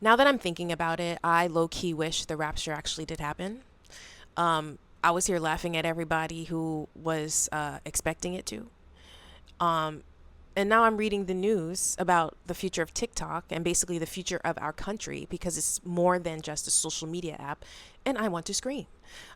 Now that I'm thinking about it, I low-key wish the rapture actually did happen. I was here laughing at everybody who was expecting it to. Um, and now I'm reading the news about the future of TikTok and basically the future of our country because it's more than just a social media app. And I want to scream.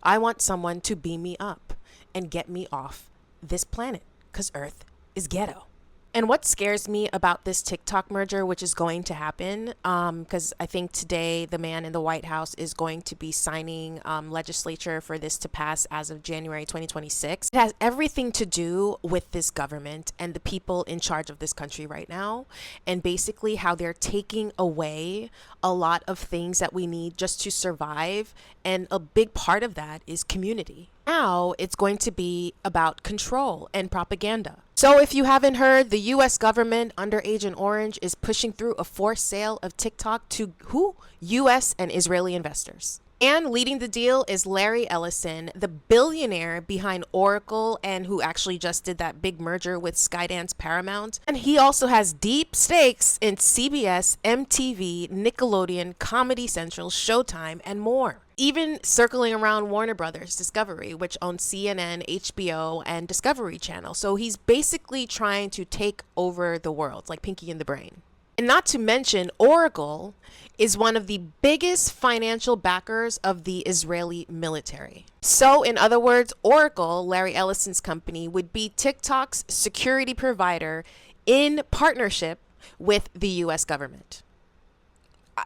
I want someone to beam me up and get me off this planet because Earth is ghetto. And what scares me about this TikTok merger, which is going to happen, because I think today the man in the White House is going to be signing legislature for this to pass as of January 2026. It has everything to do with this government and the people in charge of this country right now, and basically how they're taking away a lot of things that we need just to survive. And a big part of that is community. Now it's going to be about control and propaganda. So if you haven't heard, the US government under Agent Orange is pushing through a forced sale of TikTok to who? US and Israeli investors. And leading the deal is Larry Ellison, the billionaire behind Oracle and who actually just did that big merger with Skydance Paramount. And he also has deep stakes in CBS, MTV, Nickelodeon, Comedy Central, Showtime, and more. Even circling around Warner Brothers Discovery, which owns CNN, HBO, and Discovery Channel. So he's basically trying to take over the world, like Pinky in the Brain. And not to mention, Oracle is one of the biggest financial backers of the Israeli military. So, in other words, Oracle, Larry Ellison's company, would be TikTok's security provider in partnership with the US government.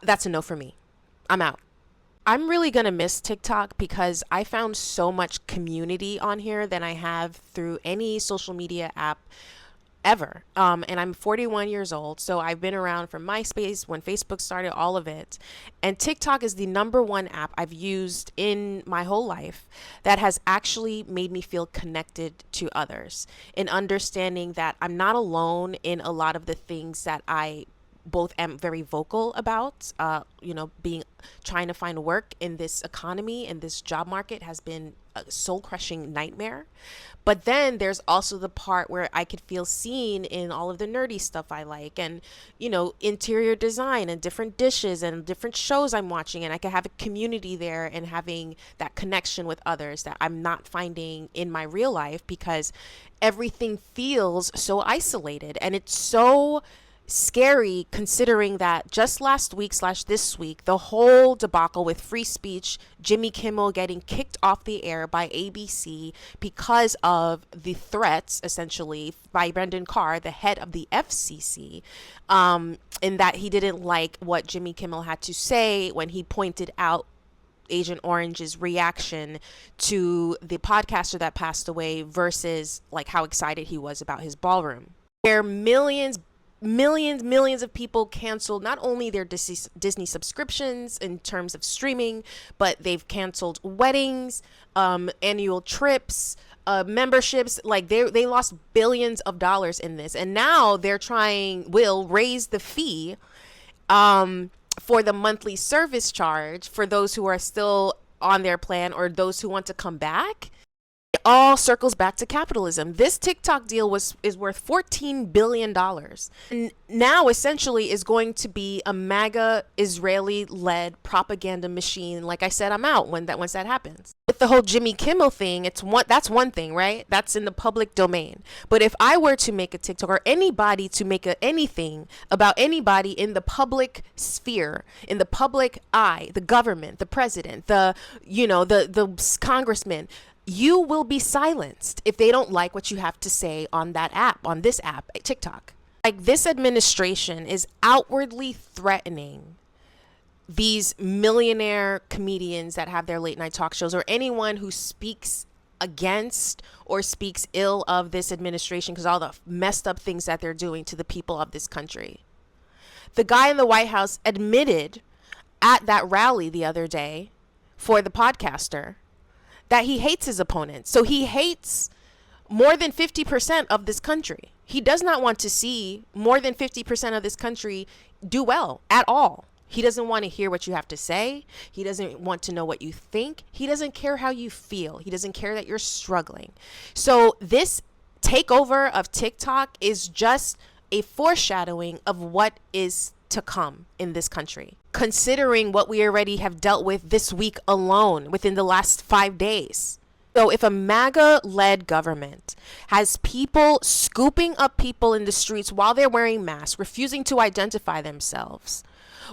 That's a no for me. I'm out. I'm really going to miss TikTok because I found so much community on here than I have through any social media app ever. And I'm 41 years old, so I've been around from MySpace, when Facebook started, all of it. And TikTok is the number one app I've used in my whole life that has actually made me feel connected to others, in understanding that I'm not alone in a lot of the things that I both am very vocal about. Being trying to find work in this economy and this job market has been a soul crushing nightmare. But then there's also the part where I could feel seen in all of the nerdy stuff I like, and interior design and different dishes and different shows I'm watching, and I could have a community there and having that connection with others that I'm not finding in my real life because everything feels so isolated. And it's so scary considering that just last week / this week, the whole debacle with free speech, Jimmy Kimmel getting kicked off the air by ABC because of the threats, essentially, by Brendan Carr, the head of the FCC, in that he didn't like what Jimmy Kimmel had to say when he pointed out Agent Orange's reaction to the podcaster that passed away versus like how excited he was about his ballroom. Where millions of people canceled not only their Disney subscriptions in terms of streaming, but they've canceled weddings, annual trips, memberships. Like they lost billions of dollars in this, and now they're will raise the fee for the monthly service charge for those who are still on their plan or those who want to come back. It all circles back to capitalism. This TikTok deal is worth $14 billion. And now essentially is going to be a MAGA Israeli-led propaganda machine. Like I said, I'm out once that happens. With the whole Jimmy Kimmel thing, that's one thing, right? That's in the public domain. But if I were to make a TikTok, or anybody to make anything about anybody in the public sphere, in the public eye, the government, the president, the congressman, you will be silenced if they don't like what you have to say on that app, on this app, TikTok. Like, this administration is outwardly threatening these millionaire comedians that have their late night talk shows, or anyone who speaks against or speaks ill of this administration because all the messed up things that they're doing to the people of this country. The guy in the White House admitted at that rally the other day for the podcaster that he hates his opponents. So he hates more than 50% of this country. He does not want to see more than 50% of this country do well at all. He doesn't want to hear what you have to say. He doesn't want to know what you think. He doesn't care how you feel. He doesn't care that you're struggling. So this takeover of TikTok is just a foreshadowing of what is to come in this country, considering what we already have dealt with this week alone within the last 5 days. So if a MAGA-led government has people scooping up people in the streets while they're wearing masks, refusing to identify themselves,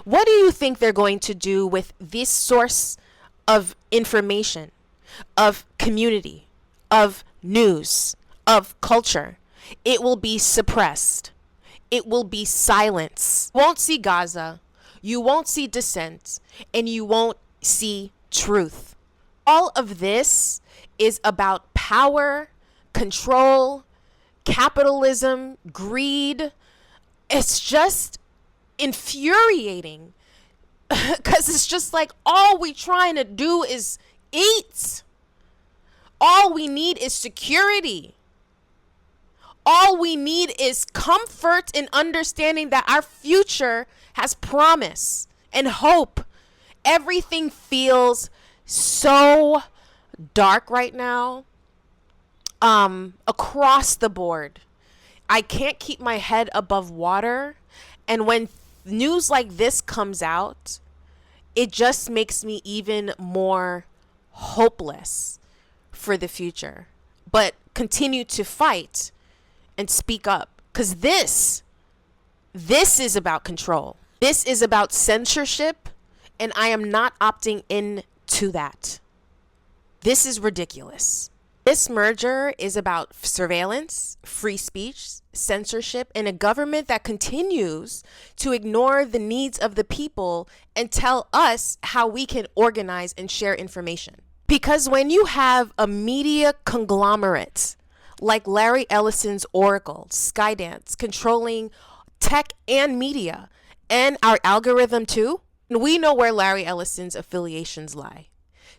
what do you think they're going to do with this source of information, of community, of news, of culture? It will be suppressed. It will be silence. You won't see Gaza, you won't see dissent, and you won't see truth. All of this is about power, control, capitalism, greed. It's just infuriating because it's just like all we trying to do is eat. All we need is security. All we need is comfort in understanding that our future has promise and hope. Everything feels so dark right now, across the board. I can't keep my head above water. And when news like this comes out, it just makes me even more hopeless for the future. But continue to fight and speak up, because this is about control. This is about censorship, and I am not opting into that. This is ridiculous. This merger is about surveillance, free speech, censorship, and a government that continues to ignore the needs of the people and tell us how we can organize and share information. Because when you have a media conglomerate like Larry Ellison's Oracle, Skydance, controlling tech and media, and our algorithm too, we know where Larry Ellison's affiliations lie.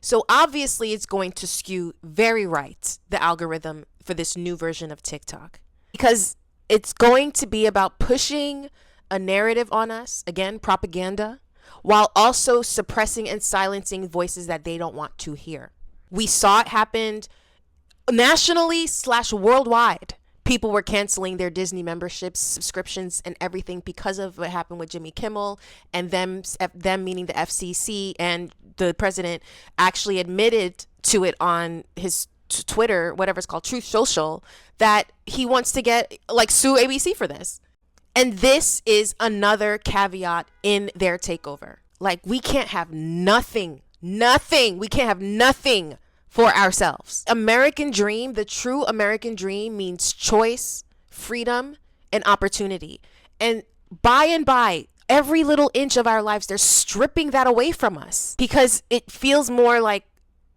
So obviously it's going to skew very right, the algorithm for this new version of TikTok, because it's going to be about pushing a narrative on us, again, propaganda, while also suppressing and silencing voices that they don't want to hear. We saw it happen nationally / worldwide. People were canceling their Disney memberships, subscriptions, and everything because of what happened with Jimmy Kimmel, and them meaning the FCC, and the president actually admitted to it on his Twitter, whatever it's called, Truth Social, that he wants to sue ABC for this. And this is another caveat in their takeover. Like, we can't have nothing. We can't have nothing for ourselves. American dream, the true American dream, means choice, freedom, and opportunity. And by every little inch of our lives, they're stripping that away from us because it feels more like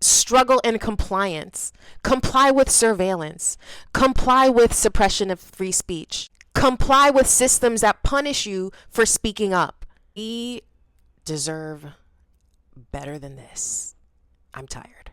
struggle and compliance. Comply with surveillance. Comply with suppression of free speech. Comply with systems that punish you for speaking up. We deserve better than this. I'm tired.